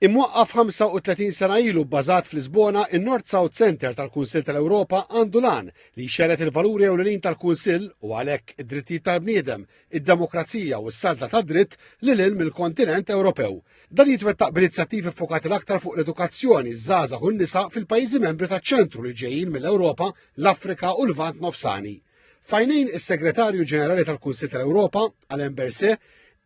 Imwaqqaf 35 sena ilu bbażat fl-Lisbona, in-North-South Center tal-Kunsill tal-Ewropa għandu lan li jxerret il-valuri ewlenin tal-Kunsill u għalhekk id-drittijiet tal-bniedem, id-demokrazija u s-salta tad-dritt lil hinn mill-kontinent Ewropew. Dan jitwettaq b'inizjattivi ffokati l-aktar fuq l-edukazzjoni, żgħażagħ u n-nisa fil-pajjiżi membri taċ-ċentru li ġejjin mill-Ewropa, l-Afrika u l-Lvant Nofsani. F'għajnejn is-Segretarju Ġenerali tal-Kunsill tal-Ewropa, Alain Berset,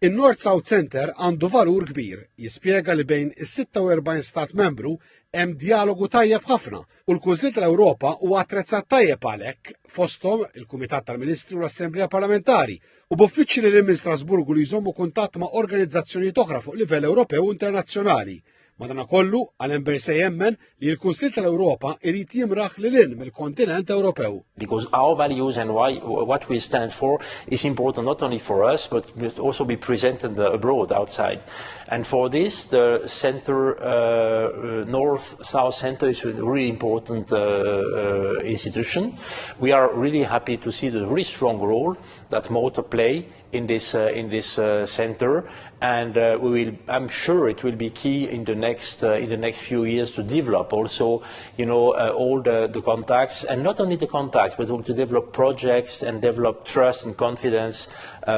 in-North-South Center għandu valur kbir, jispjega li bejn is-46 stat membru hemm dialogu tajjeb ħafna u l-Kunsill tal-Ewropa huwa attrezzat tajjeb għalhekk fosthom il-Kumitat tal-Ministri u l-Assembleja Parlamentari u b'uffiċċji li minn Strasburgu li jżommu kuntatt ma' organizzazzjonijiet oħra fuq livell Ewropew u internazzjonali. Madankollu, Alain Berset jemmen li l-Kunsill tal-Ewropa irid jimraħ lil hinn mill-kontinent Ewropew. Because our values and what we stand for is important not only for us but also be presented abroad, outside. And for this, the North-South Center is a really important institution. We are really happy to see the very strong role that Malta play in this center, and I'm sure it will be key in the next few years to develop also, all the contacts, and not only the contacts, but to develop projects and develop trust and confidence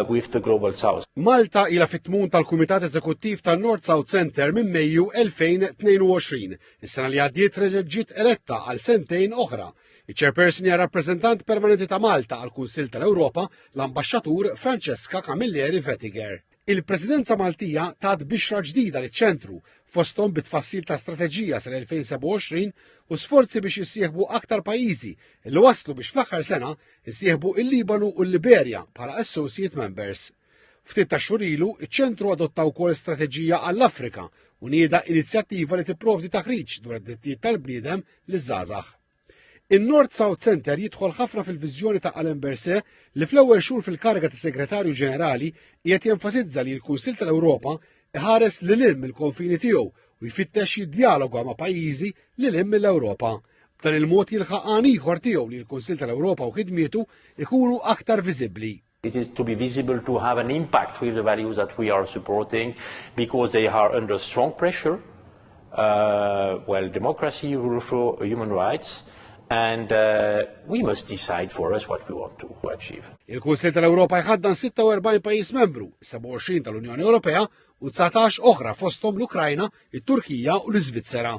with the Global South. Malta ila fit-tmun tal-Kumitat Eżekuttiv tan-North-South Center minn Mejju 2022. Is-sena li għaddiet ġiet eletta għal sentejn oħra. Iċ-Chairperson hija rappreżentant permanenti ta' Malta għal Kunsill tal-Ewropa, l-Ambaxxatur Francesca Camilleri Vettiger. Il-Presidenza Maltija tat bixra ġdida liċ-ċentru fosthom bit-tfassil ta' strateġija sal-2027 u sforzi biex jissieħbu aktar pajjiżi li waslu biex fl-aħħar sena jissieħbu il-Libanu u l-Liberja bħala associate members. Ftit ta' xhur ilu, iċ-ċentru adotta wkoll strateġija għall-Afrika u nieda inizjattiva li tipprovdi taħriġ dwar id-drittijiet tal-bniedem liż-żgħażagħ. In-North-South Center jidħol ħafna fil-viżjoni ta' Alain Berset li fl-ewwel xhur fil-kariga ta' Segretarju Ġenerali qiegħed jenfasizza li l-Kunsill tal-Ewropa iħares lil hinn mill-konfini tiegħu u jfittex jiddialoga ma' pajjiżi lil hinn mill-Ewropa. B'dan il-mod jilħaq għan ieħor tiegħu li l-Kunsill tal-Ewropa u ħidmietu ikunu aktar viżibbli. It is to be visible, to have an impact with the values that we are supporting, because they are under strong pressure. Democracy, rule of law, human rights. And we must decide for us what we want to achieve. Il-Kunsill tal-Ewropa jħaddan 46 pajjiż membru, 27 tal-Unjoni Ewropea u 19 oħra fosthom l-Ukrajna, it-Turkija u l-Iżvizzera.